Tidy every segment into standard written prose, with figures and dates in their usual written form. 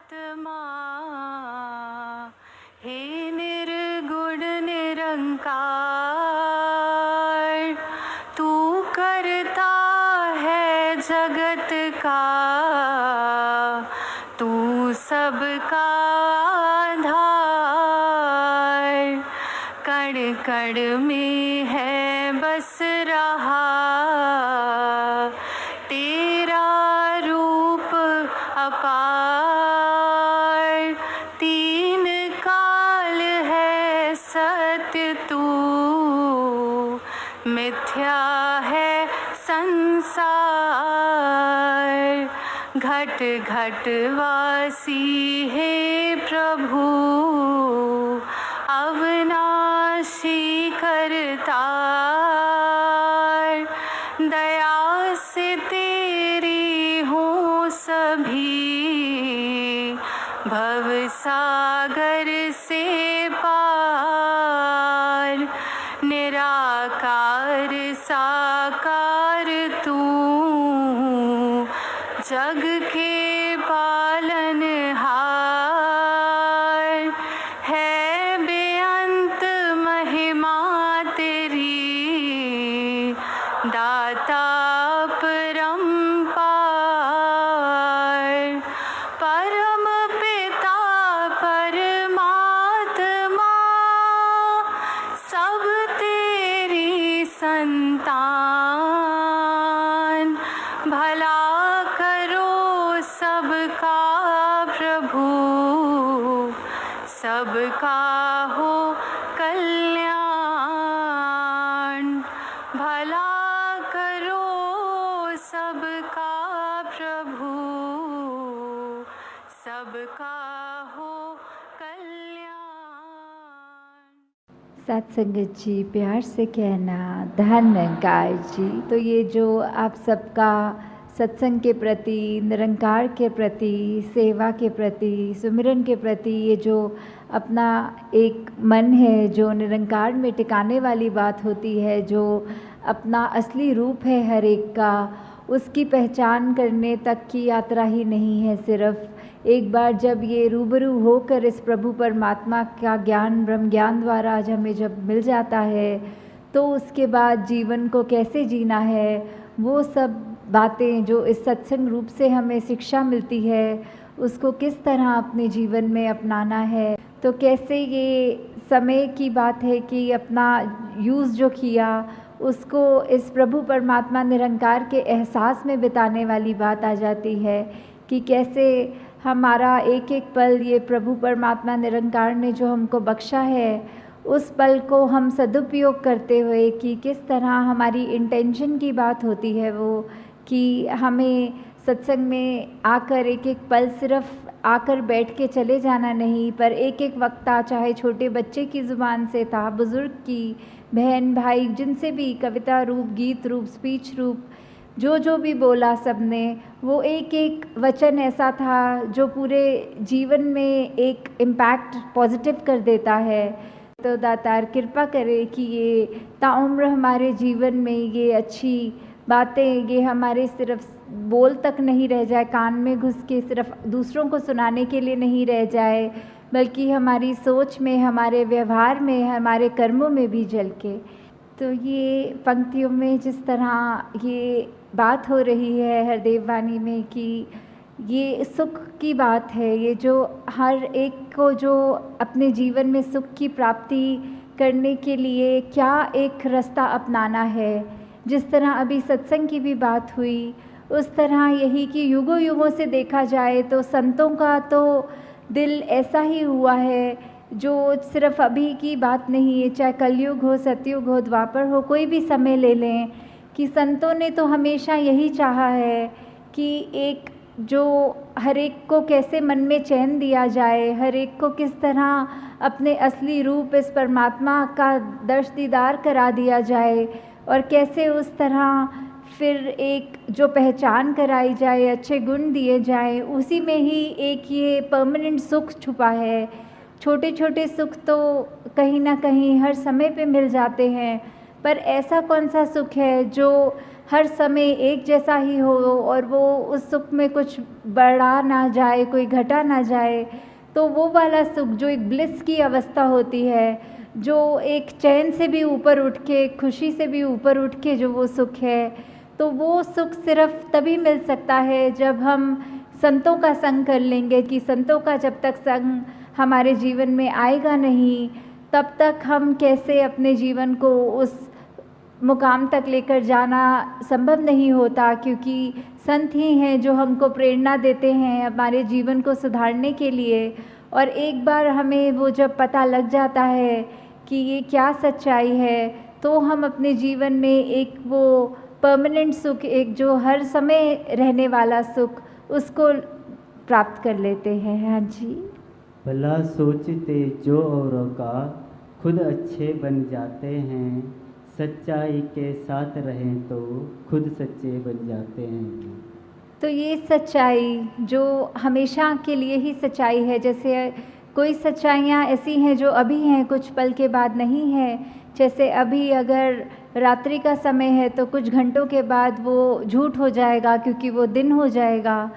आत्मा हे निर्गुण निरंकार, तू करता है जगत का, तू सबका आधार। कण कण में है बस रहा तेरा रूप अपार। तीन काल है सत्य तू, मिथ्या है संसार। घट घट वासी हे प्रभु, अविनाशी करतार। दया से तेरी हूँ सभी, भव सागर से पार। निराकार साकार तू, जग के पालनहार। है बेअंत महिमा तेरी, दाता परम्पार। परम पिता परमात्मा, सब तेरी संतान। भला करो सबका प्रभु, सबका हो कल्याण। भला करो सबका प्रभु, सबका हो कल्याण। सत्संगत जी, प्यार से कहना धन्यकार जी। तो ये जो आप सबका सत्संग के प्रति, निरंकार के प्रति, सेवा के प्रति, सुमिरन के प्रति ये जो अपना एक मन है, जो निरंकार में टिकाने वाली बात होती है, जो अपना असली रूप है हर एक का, उसकी पहचान करने तक की यात्रा ही नहीं है। सिर्फ एक बार जब ये रूबरू होकर इस प्रभु परमात्मा का ज्ञान, ब्रह्म ज्ञान द्वारा आज हमें जब मिल जाता है, तो उसके बाद जीवन को कैसे जीना है, वो सब बातें जो इस सत्संग रूप से हमें शिक्षा मिलती है, उसको किस तरह अपने जीवन में अपनाना है। तो कैसे ये समय की बात है कि अपना यूज़ जो किया उसको इस प्रभु परमात्मा निरंकार के एहसास में बिताने वाली बात आ जाती है कि कैसे हमारा एक एक पल ये प्रभु परमात्मा निरंकार ने जो हमको बख्शा है, उस पल को हम सदुपयोग करते हुए कि किस तरह हमारी इंटेंशन की बात होती है वो कि हमें सत्संग में आकर एक एक पल सिर्फ आकर बैठ के चले जाना नहीं, पर एक एक वक्ता चाहे छोटे बच्चे की ज़ुबान से था, बुज़ुर्ग की, बहन भाई जिनसे भी कविता रूप, गीत रूप, स्पीच रूप, जो भी बोला सबने, वो एक एक वचन ऐसा था जो पूरे जीवन में एक इम्पैक्ट पॉजिटिव कर देता है। तो दातार कृपा करे कि ये ताउम्र हमारे जीवन में ये अच्छी बातें, ये हमारे सिर्फ बोल तक नहीं रह जाए, कान में घुस के सिर्फ दूसरों को सुनाने के लिए नहीं रह जाए, बल्कि हमारी सोच में, हमारे व्यवहार में, हमारे कर्मों में भी झलके। तो ये पंक्तियों में जिस तरह ये बात हो रही है हरदेव वाणी में कि ये सुख की बात है, ये जो हर एक को जो अपने जीवन में सुख की प्राप्ति करने के लिए क्या एक रास्ता अपनाना है। जिस तरह अभी सत्संग की भी बात हुई, उस तरह यही कि युगों युगों से देखा जाए तो संतों का तो दिल ऐसा ही हुआ है जो सिर्फ अभी की बात नहीं है, चाहे कलयुग हो, सतयुग हो, द्वापर हो, कोई भी समय ले लें, कि संतों ने तो हमेशा यही चाहा है कि एक जो हर एक को कैसे मन में चैन दिया जाए, हर एक को किस तरह अपने असली रूप इस परमात्मा का दर्श दीदार करा दिया जाए, और कैसे उस तरह फिर एक जो पहचान कराई जाए, अच्छे गुण दिए जाए, उसी में ही एक ये परमानेंट सुख छुपा है। छोटे छोटे सुख तो कहीं ना कहीं हर समय पे मिल जाते हैं, पर ऐसा कौन सा सुख है जो हर समय एक जैसा ही हो और वो उस सुख में कुछ बढ़ा ना जाए, कोई घटा ना जाए, तो वो वाला सुख जो एक ब्लिस की अवस्था होती है, जो एक चैन से भी ऊपर उठ के, खुशी से भी ऊपर उठ के जो वो सुख है, तो वो सुख सिर्फ तभी मिल सकता है जब हम संतों का संग कर लेंगे। कि संतों का जब तक संग हमारे जीवन में आएगा नहीं, तब तक हम कैसे अपने जीवन को उस मुकाम तक लेकर जाना संभव नहीं होता, क्योंकि संत ही हैं जो हमको प्रेरणा देते हैं हमारे जीवन को सुधारने के लिए। और एक बार हमें वो जब पता लग जाता है कि ये क्या सच्चाई है, तो हम अपने जीवन में एक वो परमानेंट सुख, एक जो हर समय रहने वाला सुख, उसको प्राप्त कर लेते हैं। हाँ जी। भला सोचते जो औरों का, खुद अच्छे बन जाते हैं। सच्चाई के साथ रहें तो खुद सच्चे बन जाते हैं। तो ये सच्चाई जो हमेशा के लिए ही सच्चाई है, जैसे कोई सच्चाइयाँ ऐसी हैं जो अभी हैं, कुछ पल के बाद नहीं है। जैसे अभी अगर रात्रि का समय है तो कुछ घंटों के बाद वो झूठ हो जाएगा, क्योंकि वो दिन हो जाएगा।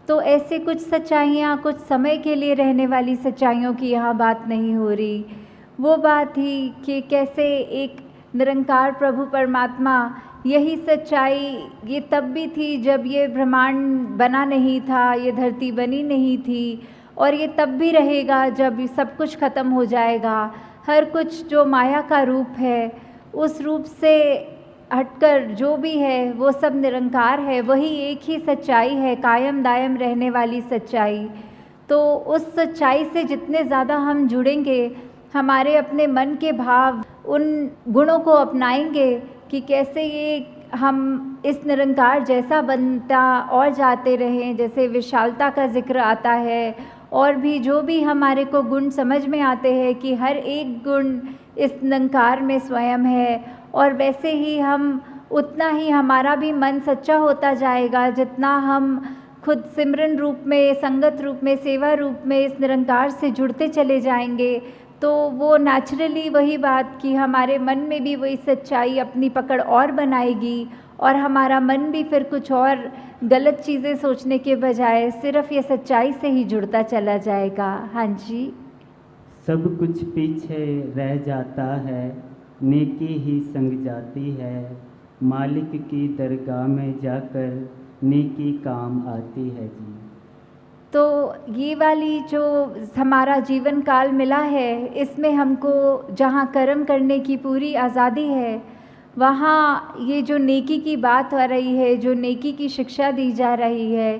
तो ऐसे कुछ सच्चाइयाँ कुछ समय के लिए रहने वाली सच्चाइयों की यहाँ बात नहीं हो रही। वो बात ही कि कैसे एक निरंकार प्रभु परमात्मा, यही सच्चाई ये तब भी थी जब ये ब्रह्मांड बना नहीं था, ये धरती बनी नहीं थी, और ये तब भी रहेगा जब सब कुछ ख़त्म हो जाएगा। हर कुछ जो माया का रूप है, उस रूप से हटकर जो भी है वो सब निरंकार है। वही एक ही सच्चाई है, कायम दायम रहने वाली सच्चाई। तो उस सच्चाई से जितने ज़्यादा हम जुड़ेंगे, हमारे अपने मन के भाव उन गुणों को अपनाएंगे कि कैसे ये हम इस निरंकार जैसा बनता और जाते रहें। जैसे विशालता का जिक्र आता है, और भी जो भी हमारे को गुण समझ में आते हैं कि हर एक गुण इस निरंकार में स्वयं है, और वैसे ही हम उतना ही हमारा भी मन सच्चा होता जाएगा जितना हम खुद सिमरन रूप में, संगत रूप में, सेवा रूप में इस निरंकार से जुड़ते चले जाएंगे। तो वो नेचुरली वही बात कि हमारे मन में भी वही सच्चाई अपनी पकड़ और बनाएगी, और हमारा मन भी फिर कुछ और गलत चीज़ें सोचने के बजाय सिर्फ ये सच्चाई से ही जुड़ता चला जाएगा। हाँ जी। सब कुछ पीछे रह जाता है, नेकी ही संग जाती है। मालिक की दरगाह में जाकर नेकी काम आती है जी। तो ये वाली जो हमारा जीवन काल मिला है, इसमें हमको जहाँ कर्म करने की पूरी आज़ादी है, वहाँ ये जो नेकी की बात हो रही है, जो नेकी की शिक्षा दी जा रही है,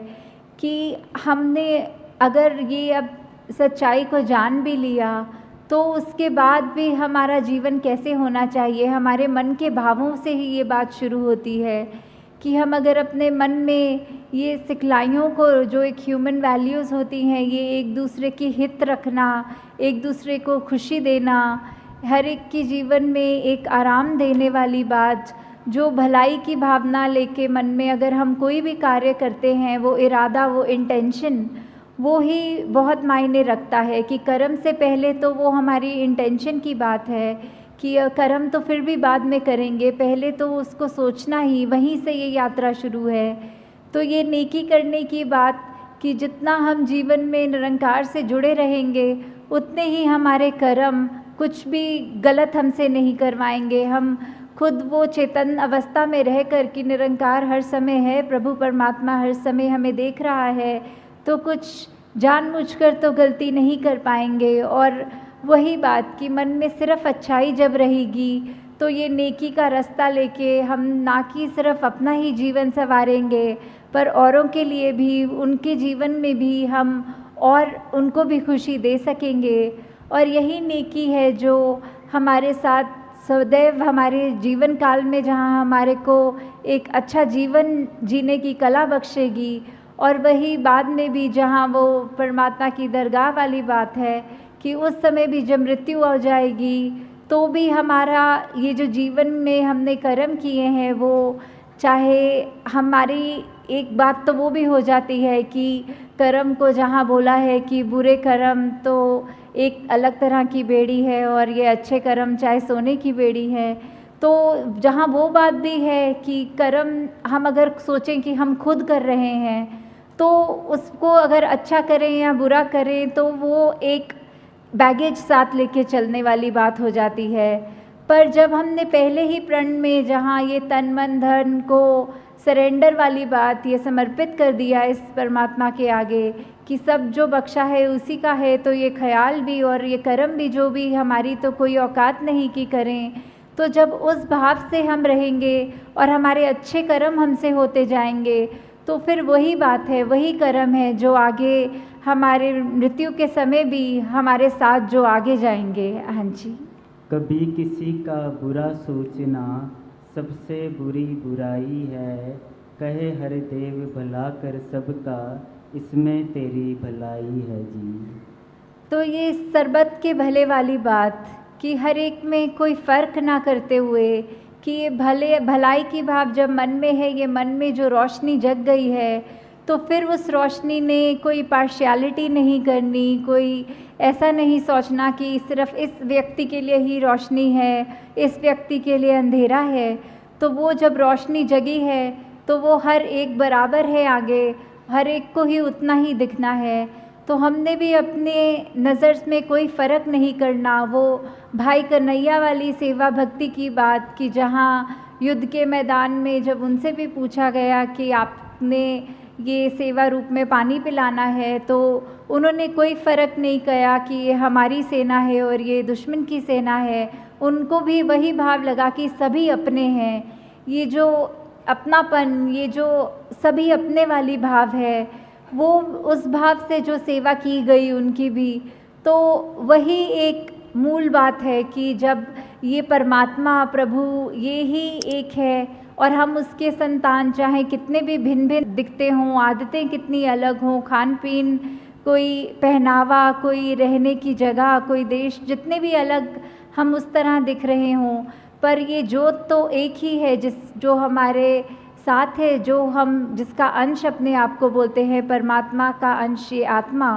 कि हमने अगर ये अब सच्चाई को जान भी लिया, तो उसके बाद भी हमारा जीवन कैसे होना चाहिए, हमारे मन के भावों से ही ये बात शुरू होती है। कि हम अगर अपने मन में ये सिखलाइयों को, जो एक ह्यूमन वैल्यूज़ होती हैं, ये एक दूसरे की हित रखना, एक दूसरे को खुशी देना, हर एक की जीवन में एक आराम देने वाली बात, जो भलाई की भावना लेके मन में अगर हम कोई भी कार्य करते हैं, वो इरादा, वो इंटेंशन, वो ही बहुत मायने रखता है। कि कर्म से पहले तो वो हमारी इंटेंशन की बात है कि कर्म तो फिर भी बाद में करेंगे, पहले तो उसको सोचना ही, वहीं से ये यात्रा शुरू है। तो ये नेकी करने की बात कि जितना हम जीवन में निरंकार से जुड़े रहेंगे, उतने ही हमारे कर्म कुछ भी गलत हमसे नहीं करवाएंगे। हम खुद वो चेतन अवस्था में रह कर कि निरंकार हर समय है, प्रभु परमात्मा हर समय हमें देख रहा है, तो कुछ जानबूझकर तो गलती नहीं कर पाएंगे। और वही बात कि मन में सिर्फ अच्छाई जब रहेगी, तो ये नेकी का रास्ता लेके हम ना कि सिर्फ अपना ही जीवन संवारेंगे, पर औरों के लिए भी, उनके जीवन में भी हम और उनको भी खुशी दे सकेंगे। और यही नेकी है जो हमारे साथ सदैव हमारे जीवन काल में, जहाँ हमारे को एक अच्छा जीवन जीने की कला बख्शेगी। और वही बाद में भी, जहाँ वो परमात्मा की दरगाह वाली बात है कि उस समय भी जब मृत्यु हो जाएगी, तो भी हमारा ये जो जीवन में हमने कर्म किए हैं, वो चाहे हमारी एक बात तो वो भी हो जाती है कि कर्म को जहाँ बोला है कि बुरे कर्म तो एक अलग तरह की बेड़ी है, और ये अच्छे कर्म चाहे सोने की बेड़ी है। तो जहाँ वो बात भी है कि कर्म हम अगर सोचें कि हम खुद कर रहे हैं तो उसको अगर अच्छा करें या बुरा करें तो वो एक बैगेज साथ लेके चलने वाली बात हो जाती है। पर जब हमने पहले ही प्रण में जहाँ ये तन मन धन को सरेंडर वाली बात ये समर्पित कर दिया इस परमात्मा के आगे कि सब जो बख्शा है उसी का है, तो ये ख्याल भी और ये कर्म भी जो भी हमारी तो कोई औकात नहीं कि करें। तो जब उस भाव से हम रहेंगे और हमारे अच्छे कर्म हमसे होते जाएंगे तो फिर वही बात है, वही कर्म है जो आगे हमारे मृत्यु के समय भी हमारे साथ जो आगे जाएंगे। हाँ जी। कभी किसी का बुरा सोचना सबसे बुरी बुराई है, कहे हर देव भला कर सबका, इसमें तेरी भलाई है जी। तो ये सरबत के भले वाली बात कि हर एक में कोई फ़र्क ना करते हुए कि ये भलाई की भाव जब मन में है, ये मन में जो रोशनी जग गई है तो फिर उस रोशनी ने कोई पार्शियलिटी नहीं करनी, कोई ऐसा नहीं सोचना कि सिर्फ इस व्यक्ति के लिए ही रोशनी है, इस व्यक्ति के लिए अंधेरा है। तो वो जब रोशनी जगी है तो वो हर एक बराबर है, आगे हर एक को ही उतना ही दिखना है। तो हमने भी अपने नज़र में कोई फ़र्क नहीं करना, वो भाई कन्हैया वाली सेवा भक्ति की बात कि जहाँ युद्ध के मैदान में जब उनसे भी पूछा गया कि आपने ये सेवा रूप में पानी पिलाना है तो उन्होंने कोई फ़र्क नहीं किया कि ये हमारी सेना है और ये दुश्मन की सेना है। उनको भी वही भाव लगा कि सभी अपने हैं, ये जो अपनापन, ये जो सभी अपने वाली भाव है, वो उस भाव से जो सेवा की गई उनकी भी, तो वही एक मूल बात है कि जब ये परमात्मा प्रभु ये ही एक है और हम उसके संतान चाहे कितने भी भिन्न भिन्न दिखते हों, आदतें कितनी अलग हों, खान पीन, कोई पहनावा, कोई रहने की जगह, कोई देश, जितने भी अलग हम उस तरह दिख रहे हों, पर ये जोत तो एक ही है जो हमारे साथ है, जो हम जिसका अंश अपने आप को बोलते हैं, परमात्मा का अंश ये आत्मा,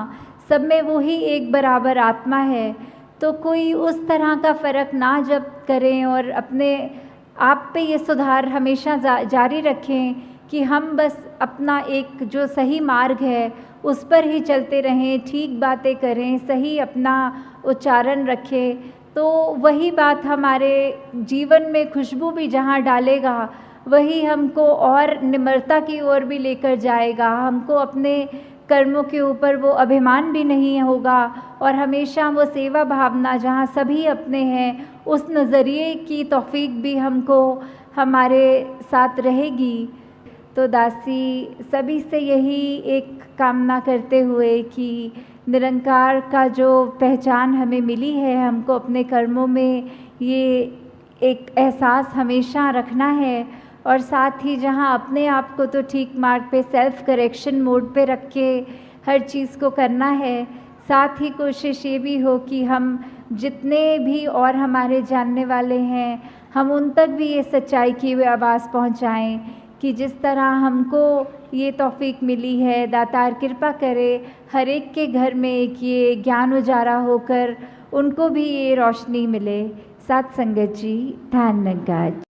सब में वो ही एक बराबर आत्मा है। तो कोई उस तरह का फ़र्क ना जब करें और अपने आप पे ये सुधार हमेशा जारी रखें कि हम बस अपना एक जो सही मार्ग है उस पर ही चलते रहें, ठीक बातें करें, सही अपना उच्चारण रखें, तो वही बात हमारे जीवन में खुशबू भी जहाँ डालेगा वही हमको और निम्रता की ओर भी लेकर जाएगा। हमको अपने कर्मों के ऊपर वो अभिमान भी नहीं होगा और हमेशा वो सेवा भावना जहाँ सभी अपने हैं उस नज़रिए की तौफीक भी हमको हमारे साथ रहेगी। तो दासी सभी से यही एक कामना करते हुए कि निरंकार का जो पहचान हमें मिली है, हमको अपने कर्मों में ये एक एहसास हमेशा रखना है और साथ ही जहाँ अपने आप को तो ठीक मार्ग पे सेल्फ करेक्शन मोड पे रख के हर चीज़ को करना है, साथ ही कोशिश ये भी हो कि हम जितने भी और हमारे जानने वाले हैं हम उन तक भी ये सच्चाई की वे आवाज़ पहुँचाएँ कि जिस तरह हमको ये तौफीक मिली है, दातार कृपा करे हर एक के घर में एक ये ज्ञान उजारा होकर उनको भी ये रोशनी मिले। साथ संगत जी, धन्यवाद।